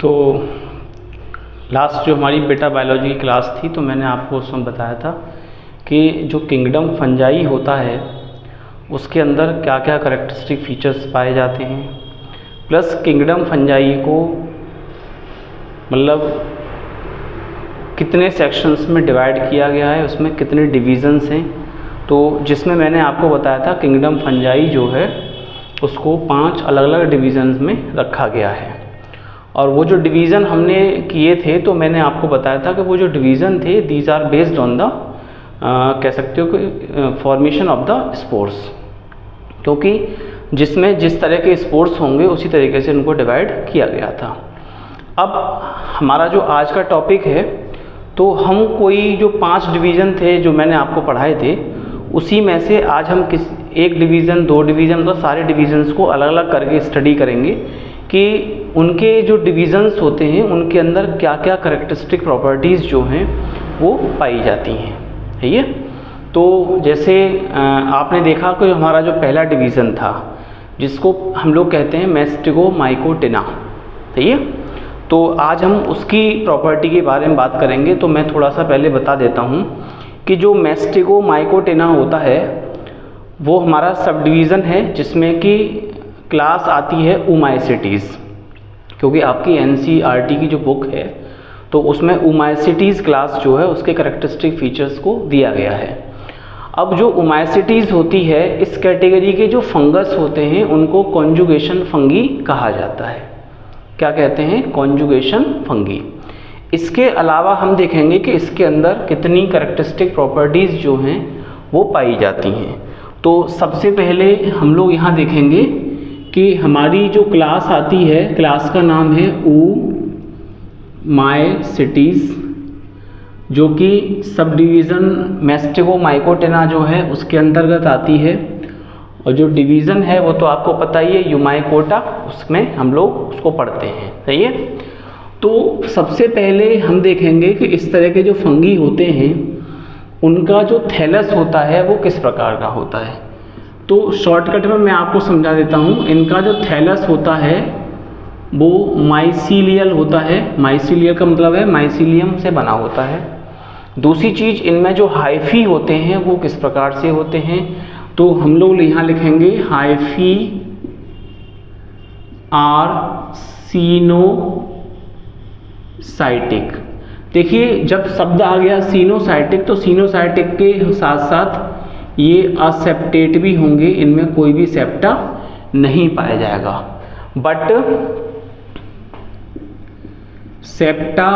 तो लास्ट जो हमारी बेटा बायोलॉजी की क्लास थी तो मैंने आपको उसमें बताया था कि जो किंगडम फंजाई होता है उसके अंदर क्या क्या करेक्टरिस्टिक फीचर्स पाए जाते हैं, प्लस किंगडम फंजाई को मतलब कितने सेक्शंस में डिवाइड किया गया है, उसमें कितने डिवीज़न्स हैं। तो जिसमें मैंने आपको बताया था किंगडम फंजाई जो है उसको 5 अलग अलग डिवीज़न्स में रखा गया है। और वो जो डिवीज़न हमने किए थे तो मैंने आपको बताया था कि वो जो डिवीज़न थे these are based on the कह सकते हो कि फॉर्मेशन ऑफ द स्पोर्स, क्योंकि जिसमें जिस तरह के स्पोर्स होंगे उसी तरीके से उनको डिवाइड किया गया था। अब हमारा जो आज का टॉपिक है तो हम कोई जो 5 डिवीज़न थे जो मैंने आपको पढ़ाए थे उसी में से आज हम एक डिवीज़न 2 डिवीज़न मतलब सारे डिवीज़न्स को अलग अलग करके स्टडी करेंगे कि उनके जो डिवीज़न्स होते हैं उनके अंदर क्या क्या करेक्टरिस्टिक प्रॉपर्टीज़ जो हैं वो पाई जाती हैं, है ये। तो जैसे आपने देखा कि हमारा जो पहला डिवीज़न था जिसको हम लोग कहते हैं मैस्टिगोमाइकोटिना, सही है। तो आज हम उसकी प्रॉपर्टी के बारे में बात करेंगे। तो मैं थोड़ा सा पहले बता देता हूँ कि जो मैस्टिगोमाइकोटिना होता है वो हमारा सब डिवीज़न है जिसमें कि क्लास आती है ओमाइसीटीज़, क्योंकि आपकी NCERT की जो बुक है तो उसमें ओमाइसीटीज़ क्लास जो है उसके करेक्टरिस्टिक फीचर्स को दिया गया है। अब जो ओमाइसीटीज़ होती है इस कैटेगरी के जो फंगस होते हैं उनको कॉन्जुगेशन फंगी कहा जाता है। क्या कहते हैं? Conjugation fungi. इसके अलावा हम देखेंगे कि इसके अंदर कितनी करेक्टरिस्टिक प्रॉपर्टीज़ जो हैं वो पाई जाती हैं। तो सबसे पहले हम लोग यहाँ देखेंगे कि हमारी जो क्लास आती है, क्लास का नाम है ओमाइसीटीज़, जो कि सब डिवीज़न मैस्टिगोमाइकोटिना जो है उसके अंतर्गत आती है। और जो डिवीज़न है वो तो आपको पता ही है यूमाइकोटा, उसमें हम लोग उसको पढ़ते हैं, सही है। तो सबसे पहले हम देखेंगे कि इस तरह के जो फंगी होते हैं उनका जो थैलस होता है वो किस प्रकार का होता है। तो शॉर्टकट में मैं आपको समझा देता हूँ। इनका जो थैलस होता है वो माइसीलियल होता है। माइसीलियल का मतलब है माइसीलियम से बना होता है। दूसरी चीज़, इनमें जो हाइफी होते हैं वो किस प्रकार से होते हैं, तो हम लोग यहाँ लिखेंगे हाइफी आर सीनोसाइटिक। देखिए जब शब्द आ गया सीनोसाइटिक तो सीनोसाइटिक के साथ साथ ये असेप्टेट भी होंगे, इनमें कोई भी सेप्टा नहीं पाया जाएगा। But septa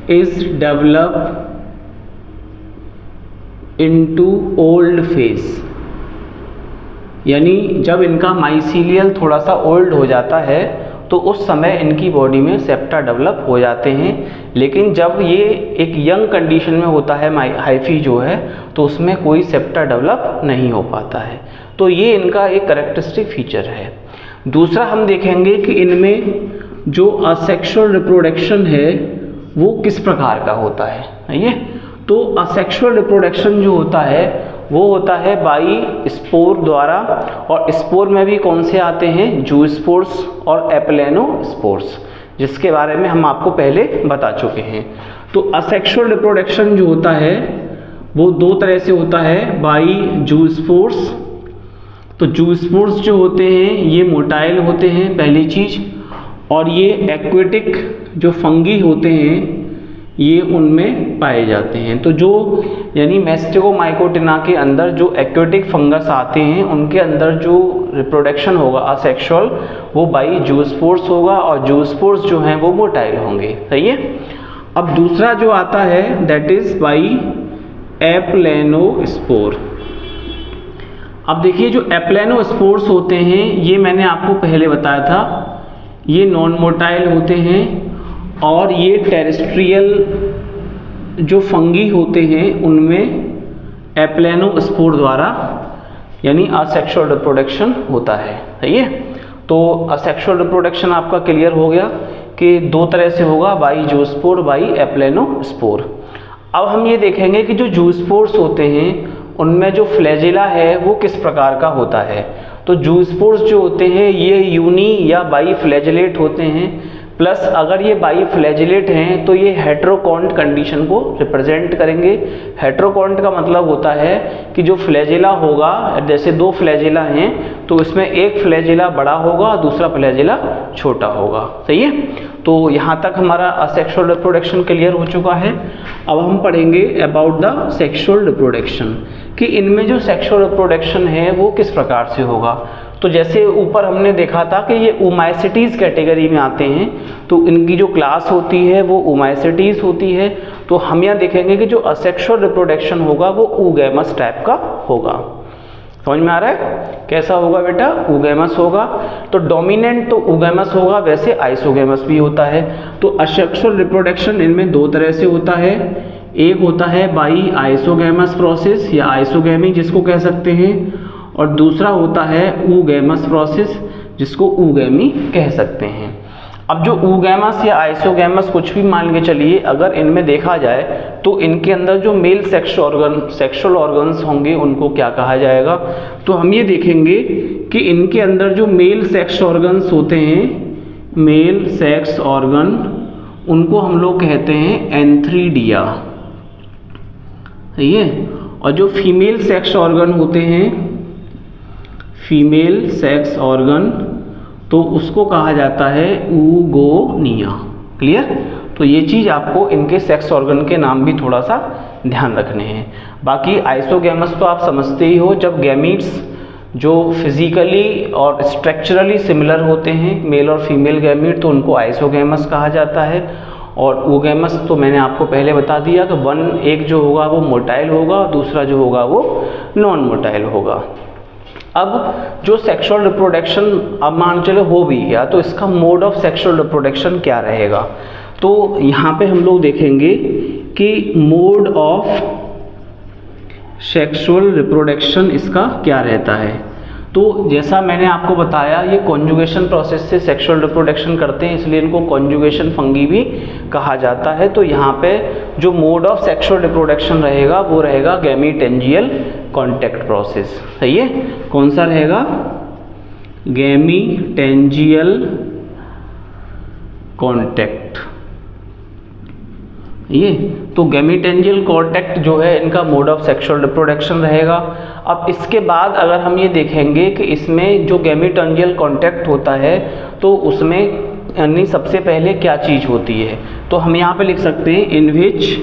is develop into old phase, यानी जब इनका माइसीलियल थोड़ा सा ओल्ड हो जाता है तो उस समय इनकी बॉडी में सेप्टा डेवलप हो जाते हैं। लेकिन जब ये एक यंग कंडीशन में होता है हाइफी जो है तो उसमें कोई सेप्टा डेवलप नहीं हो पाता है। तो ये इनका एक करेक्टरिस्टिक फीचर है। दूसरा हम देखेंगे कि इनमें जो असेक्सुअल रिप्रोडक्शन है वो किस प्रकार का होता है, ये। तो असेक्सुअल रिप्रोडक्शन जो होता है वो होता है बाई स्पोर द्वारा, और स्पोर में भी कौन से आते हैं? जूस्पोर्स और एप्लेनोस्पोर्स, जिसके बारे में हम आपको पहले बता चुके हैं। तो असेक्सुअल रिप्रोडक्शन जो होता है वो 2 तरह से होता है, बाई जूस्पोर्स। तो जूस्पोर्स जो होते हैं ये मोटाइल होते हैं पहली चीज़, और ये एक्वेटिक जो फंगी होते हैं ये उनमें पाए जाते हैं। तो जो यानी मैस्टिगोमाइकोटिना के अंदर जो एक्वेटिक फंगस आते हैं उनके अंदर जो रिप्रोडक्शन होगा असेक्सुअल वो बाई जूस्पोर्स होगा, और जूस्पोर्स जो हैं वो मोटाइल होंगे, सही है। अब दूसरा जो आता है दैट इज बाई एप्लेनोस्पोर। अब देखिए जो एप्लेनोस्पोर्स होते हैं ये मैंने आपको पहले बताया था, ये नॉन मोटाइल होते हैं, और ये टेरेस्ट्रियल जो फंगी होते हैं उनमें एप्लेनोस्पोर द्वारा यानी असेक्सुअल रिप्रोडक्शन होता है, सही है। तो असेक्सुअल रिप्रोडक्शन आपका क्लियर हो गया कि 2 तरह से होगा, बाई जूस्पोर बाई एप्लेनोस्पोर। अब हम ये देखेंगे कि जो जूस्पोर्स होते हैं उनमें जो फ्लैजिला है वो किस प्रकार का होता है। तो जूस्पोर्स जो होते हैं ये यूनी या बाई फ्लैजेलेट होते हैं, प्लस अगर ये बाई फ्लैजिलेट हैं तो ये हेट्रोकॉन्ट कंडीशन को रिप्रेजेंट करेंगे। हेट्रोकॉन्ट का मतलब होता है कि जो फ्लैजिला होगा, जैसे दो फ्लैजिला हैं तो इसमें एक फ्लैजिला बड़ा होगा, दूसरा फ्लैजिला छोटा होगा। सही है, तो यहाँ तक हमारा असेक्सुअल रिप्रोडक्शन क्लियर हो चुका है। अब हम पढ़ेंगे अबाउट द सेक्सुअल रिप्रोडक्शन, कि इनमें जो सेक्सुअल रिप्रोडक्शन है वो किस प्रकार से होगा। तो जैसे ऊपर हमने देखा था कि ये ओमाइसिटीज़ कैटेगरी में आते हैं, तो इनकी जो क्लास होती है वो ओमाइसिटीज़ होती है। तो हम यहाँ देखेंगे कि जो असेक्सुअल रिप्रोडक्शन होगा वो oogamous टाइप का होगा। समझ में आ रहा है कैसा होगा बेटा? oogamous होगा। तो डोमिनेंट तो oogamous होगा, वैसे आइसोगैमस भी होता है। तो असेक्सुअल रिप्रोडक्शन इनमें दो तरह से होता है, एक होता है बाई आइसोगैमस प्रोसेस या आइसोगैमी जिसको कह सकते हैं, और दूसरा होता है oogamous प्रोसेस जिसको oogamy कह सकते हैं। अब जो oogamous या आइसोगैमस कुछ भी मान के चलिए, अगर इनमें देखा जाए तो इनके अंदर जो मेल सेक्सुअल ऑर्गन्स होंगे उनको क्या कहा जाएगा। तो हम ये देखेंगे कि इनके अंदर जो मेल सेक्स ऑर्गन्स होते हैं, मेल सेक्स ऑर्गन, उनको हम लोग कहते हैं एंथ्रीडिया। सही है, और जो फीमेल सेक्स ऑर्गन होते हैं, फीमेल सेक्स ऑर्गन, तो उसको कहा जाता है oogonia। क्लियर? तो ये चीज़ आपको इनके सेक्स ऑर्गन के नाम भी थोड़ा सा ध्यान रखने हैं। बाकी आइसोगैमस तो आप समझते ही हो, जब गैमीट्स जो फिजिकली और स्ट्रक्चरली सिमिलर होते हैं, मेल और फीमेल गैमीट, तो उनको आइसोगैमस कहा जाता है। और oogamous तो मैंने आपको पहले बता दिया कि एक जो होगा वो मोटाइल होगा, दूसरा जो होगा वो नॉन मोटाइल होगा। अब जो सेक्सुअल रिप्रोडक्शन अब मान चलो हो भी गया, तो इसका मोड ऑफ सेक्सुअल रिप्रोडक्शन क्या रहेगा। तो यहाँ पे हम लोग देखेंगे कि मोड ऑफ सेक्सुअल रिप्रोडक्शन इसका क्या रहता है। तो जैसा मैंने आपको बताया, ये कॉन्जुगेशन प्रोसेस से सेक्सुअल रिप्रोडक्शन करते हैं, इसलिए इनको कॉन्जुगेशन फंगी भी कहा जाता है। तो यहाँ पे जो मोड ऑफ सेक्सुअल रिप्रोडक्शन रहेगा वो रहेगा गैमीटेंजियल कॉन्टैक्ट प्रोसेस। सही है, कौन सा रहेगा? गैमीटेंजियल कॉन्टैक्ट। ये तो गैमीटेंजियल कॉन्टैक्ट जो है इनका मोड ऑफ सेक्सुअल रिप्रोडक्शन रहेगा। अब इसके बाद अगर हम ये देखेंगे कि इसमें जो गैमीटेंजियल कॉन्टैक्ट होता है तो उसमें यानी सबसे पहले क्या चीज़ होती है, तो हम यहाँ पे लिख सकते हैं इन विच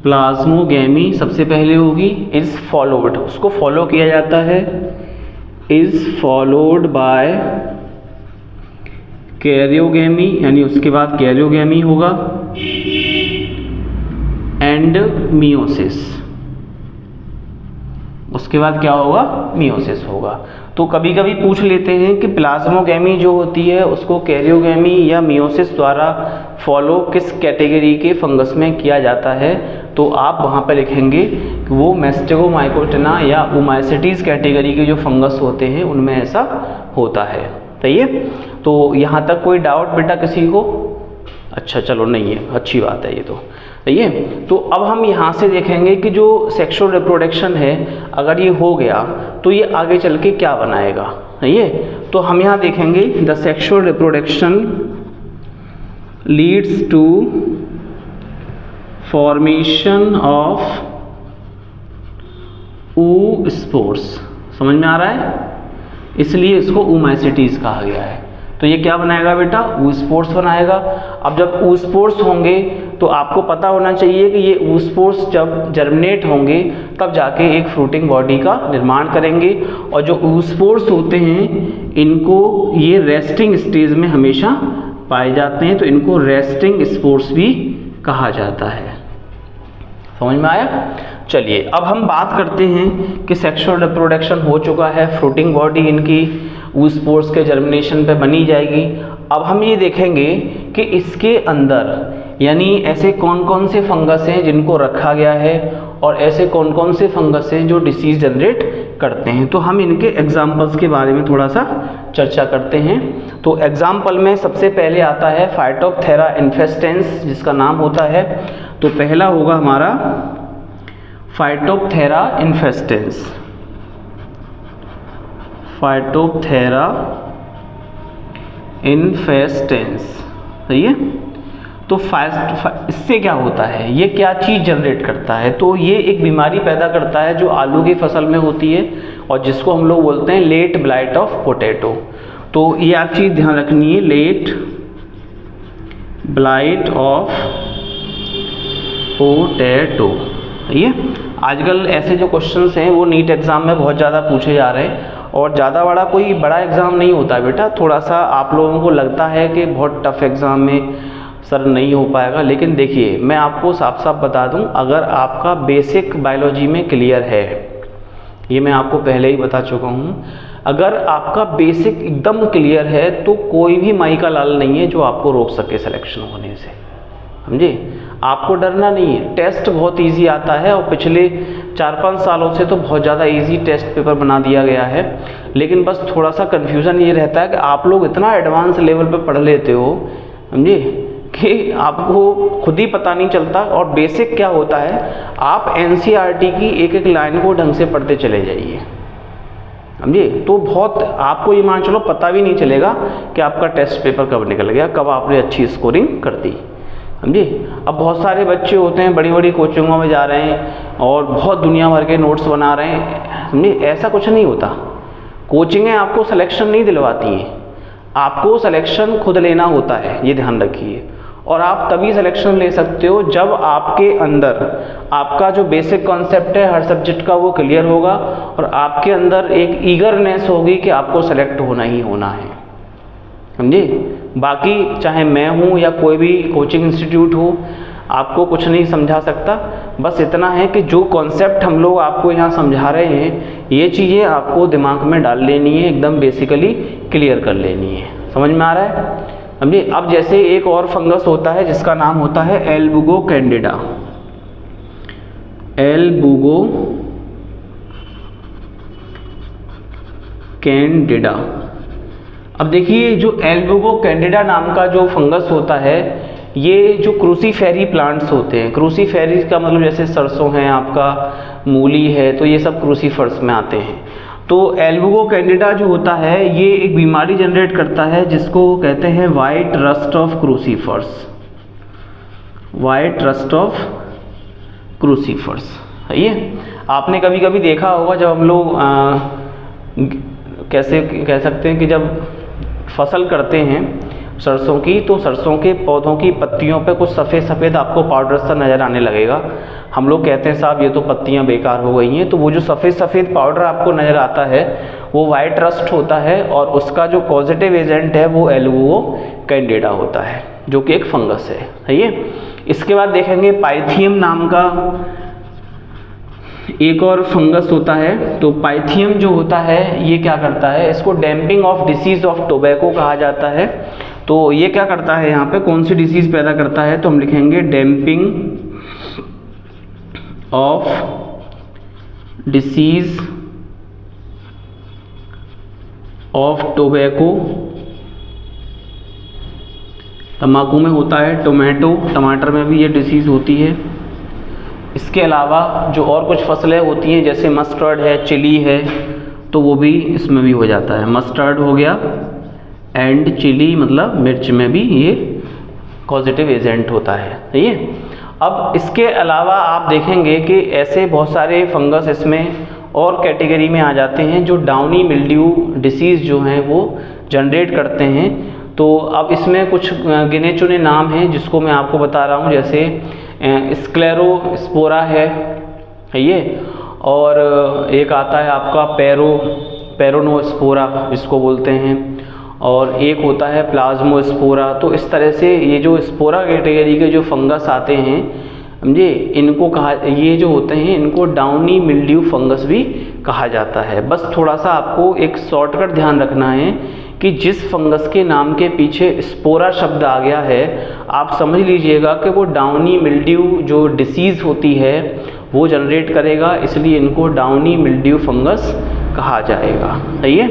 प्लाज्मोगैमी सबसे पहले होगी, इज फॉलोड, उसको फॉलो किया जाता है, इज फॉलोड बाय कैरियोगैमी, यानी उसके बाद कैरियोगैमी होगा, एंड मियोसिस, उसके बाद क्या होगा? मियोसिस होगा। तो कभी कभी पूछ लेते हैं कि प्लाज्मोगैमी जो होती है उसको कैरियोगैमी या मियोसिस द्वारा फॉलो किस कैटेगरी के फंगस में किया जाता है, तो आप वहाँ पर लिखेंगे कि वो मैस्टेगोमाइकोटिना या ओमाइसिटीज़ कैटेगरी के जो फंगस होते हैं उनमें ऐसा होता है। सही है, तो यहाँ तक कोई डाउट बेटा किसी को? अच्छा चलो, नहीं है, अच्छी बात है ये तो। सही है, तो अब हम यहाँ से देखेंगे कि जो सेक्सुअल रिप्रोडक्शन है अगर ये हो गया तो ये आगे चल के क्या बनाएगा। सही है, तो हम यहाँ देखेंगे the sexual reproduction leads to formation of oospores। समझ में आ रहा है, इसलिए इसको oomaicities कहा गया है। तो ये क्या बनाएगा बेटा? oospores बनाएगा। अब जब oospores होंगे तो आपको पता होना चाहिए कि ये oospores जब जर्मिनेट होंगे तब जाके एक फ्रूटिंग बॉडी का निर्माण करेंगे, और जो oospores होते हैं इनको ये रेस्टिंग स्टेज में हमेशा पाए जाते हैं, तो इनको रेस्टिंग स्पोर्स भी कहा जाता है। समझ में आया? चलिए अब हम बात करते हैं कि सेक्सुअल रिप्रोडक्शन हो चुका है, फ्रूटिंग बॉडी इनकी oospores के जर्मिनेशन पे बनी जाएगी। अब हम ये देखेंगे कि इसके अंदर यानी ऐसे कौन कौन से फंगस हैं जिनको रखा गया है, और ऐसे कौन कौन से फंगस हैं जो डिसीज जनरेट करते हैं। तो हम इनके एग्जाम्पल्स के बारे में थोड़ा सा चर्चा करते हैं। तो एग्जाम्पल में सबसे पहले आता है फाइटोप्थेरा इन्फेस्टेंस, जिसका नाम होता है। तो पहला होगा हमारा फाइटोप्थेरा इन्फेस्टेंस, फाइटोप्थेरा इन्फेस्टेंस, सही है। तो इससे क्या होता है, ये क्या चीज़ जनरेट करता है, तो ये एक बीमारी पैदा करता है जो आलू की फसल में होती है और जिसको हम लोग बोलते हैं लेट ब्लाइट ऑफ पोटैटो। तो ये आप चीज़ ध्यान रखनी है, लेट ब्लाइट ऑफ पोटैटो। ये आजकल ऐसे जो क्वेश्चंस हैं वो नीट एग्ज़ाम में बहुत ज़्यादा पूछे जा रहे हैं और ज़्यादा बड़ा कोई बड़ा एग्ज़ाम नहीं होता है बेटा। थोड़ा सा आप लोगों को लगता है कि बहुत टफ एग्ज़ाम में सर नहीं हो पाएगा, लेकिन देखिए मैं आपको साफ साफ बता दूं, अगर आपका बेसिक बायोलॉजी में क्लियर है, ये मैं आपको पहले ही बता चुका हूं, अगर आपका बेसिक एकदम क्लियर है तो कोई भी माई का लाल नहीं है जो आपको रोक सके सिलेक्शन होने से, समझे। आपको डरना नहीं है, टेस्ट बहुत इजी आता है और पिछले 4-5 सालों से तो बहुत ज़्यादा इजी टेस्ट पेपर बना दिया गया है। लेकिन बस थोड़ा सा कन्फ्यूज़न ये रहता है कि आप लोग इतना एडवांस लेवल पर पढ़ लेते हो, समझे, कि आपको खुद ही पता नहीं चलता। और बेसिक क्या होता है, आप एनसीईआरटी की एक एक लाइन को ढंग से पढ़ते चले जाइए, समझिए, तो बहुत आपको ये मान चलो पता भी नहीं चलेगा कि आपका टेस्ट पेपर कब निकल गया, कब आपने अच्छी स्कोरिंग कर दी, समझिए। अब बहुत सारे बच्चे होते हैं बड़ी बड़ी कोचिंगों में जा रहे हैं और बहुत दुनिया भर के नोट्स बना रहे हैं, समझिए, ऐसा कुछ नहीं होता। कोचिंगें आपको सिलेक्शन नहीं दिलवाती हैं, आपको सिलेक्शन खुद लेना होता है, ये ध्यान रखिए। और आप तभी सिलेक्शन ले सकते हो जब आपके अंदर आपका जो बेसिक कॉन्सेप्ट है हर सब्जेक्ट का वो क्लियर होगा और आपके अंदर एक ईगरनेस होगी कि आपको सेलेक्ट होना ही होना है, समझे। बाकी चाहे मैं हूँ या कोई भी कोचिंग इंस्टीट्यूट हो, आपको कुछ नहीं समझा सकता। बस इतना है कि जो कॉन्सेप्ट हम लोग आपको यहाँ समझा रहे हैं ये चीज़ें आपको दिमाग में डाल लेनी है, एकदम बेसिकली क्लियर कर लेनी है। समझ में आ रहा है, समझिए। अब जैसे एक और फंगस होता है जिसका नाम होता है एल्बुगो कैंडिडा, एल्बुगो कैंडिडा। अब देखिए जो एल्बुगो कैंडिडा नाम का जो फंगस होता है, ये जो क्रूसीफेरी प्लांट्स होते हैं, क्रूसीफेरी का मतलब जैसे सरसों है, आपका मूली है, तो ये सब क्रूसीफर्स में आते हैं। तो एल्बुगो कैंडिडा जो होता है ये एक बीमारी जनरेट करता है जिसको कहते हैं white rust of crucifers, white rust of crucifers, है ये। आपने कभी कभी देखा होगा जब हम लोग कैसे कह सकते हैं कि जब फसल करते हैं सरसों की, तो सरसों के पौधों की पत्तियों पे कुछ सफ़ेद सफ़ेद आपको पाउडर सा नज़र आने लगेगा। हम लोग कहते हैं साहब ये तो पत्तियां बेकार हो गई हैं, तो वो जो सफ़ेद सफ़ेद पाउडर आपको नज़र आता है वो वाइट रस्ट होता है और उसका जो पॉजिटिव एजेंट है वो एल्बुगो कैंडिडा होता है, जो कि एक फंगस है ये। इसके बाद देखेंगे पाइथियम नाम का एक और फंगस होता है। तो पाइथियम जो होता है ये क्या करता है, इसको damping off disease of tobacco कहा जाता है। तो ये क्या करता है, यहाँ पे कौन सी डिसीज़ पैदा करता है, तो हम लिखेंगे damping off disease of tobacco. तंबाकू में होता है, टमाटर में भी ये डिसीज़ होती है। इसके अलावा जो और कुछ फसलें होती हैं जैसे मस्टर्ड है, चिली है, तो वो भी इसमें भी हो जाता है। मस्टर्ड हो गया एंड चिली मतलब मिर्च में भी ये पॉजिटिव एजेंट होता है, सही है। अब इसके अलावा आप देखेंगे कि ऐसे बहुत सारे फंगस इसमें और कैटेगरी में आ जाते हैं जो डाउनी मिल्ड्यू डिसीज़ जो हैं वो जनरेट करते हैं। तो अब इसमें कुछ गिने चुने नाम हैं जिसको मैं आपको बता रहा हूँ, जैसे स्क्लेरोस्पोरा है ये, और एक आता है आपका पेरोनोस्पोरा जिसको बोलते हैं, और एक होता है प्लाज्मोस्पोरा। तो इस तरह से ये जो स्पोरा कैटेगरी के जो फंगस आते हैं, समझे, इनको कहा, ये जो होते हैं इनको डाउनी मिल्ड्यू फंगस भी कहा जाता है। बस थोड़ा सा आपको एक शॉर्टकट ध्यान रखना है कि जिस फंगस के नाम के पीछे स्पोरा शब्द आ गया है, आप समझ लीजिएगा कि वो डाउनी मिल्ड्यू जो डिसीज़ होती है वो जनरेट करेगा, इसलिए इनको डाउनी मिल्ड्यू फंगस कहा जाएगा, सही है।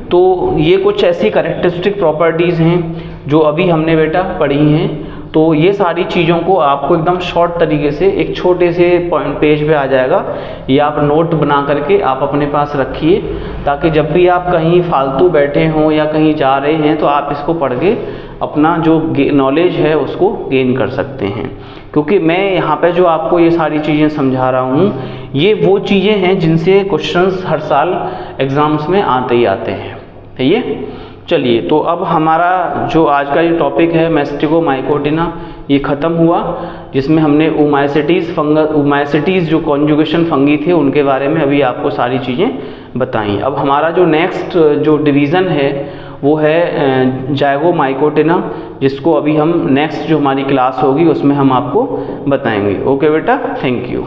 तो ये कुछ ऐसी कैरेक्टरिस्टिक प्रॉपर्टीज़ हैं जो अभी हमने बेटा पढ़ी हैं। तो ये सारी चीज़ों को आपको एकदम शॉर्ट तरीके से एक छोटे से पॉइंट पेज पे आ जाएगा, ये आप नोट बना करके आप अपने पास रखिए, ताकि जब भी आप कहीं फालतू बैठे हों या कहीं जा रहे हैं तो आप इसको पढ़ के अपना जो नॉलेज है उसको गेन कर सकते हैं। क्योंकि मैं यहाँ पे जो आपको ये सारी चीज़ें समझा रहा हूँ, ये वो चीज़ें हैं जिनसे क्वेश्चंस हर साल एग्ज़ाम्स में आते ही आते हैं। सही है, चलिए तो अब हमारा जो आज का ये टॉपिक है मैस्टिगोमाइकोटिना, ये ख़त्म हुआ, जिसमें हमने ओमाइसिटीज़ जो कॉन्जुगेशन फंगी थे उनके बारे में अभी आपको सारी चीज़ें बताई। अब हमारा जो नेक्स्ट जो डिवीज़न है वो है जाइगोमाइकोटिना, जिसको अभी हम नेक्स्ट जो हमारी क्लास होगी उसमें हम आपको बताएंगे। ओके बेटा, थैंक यू।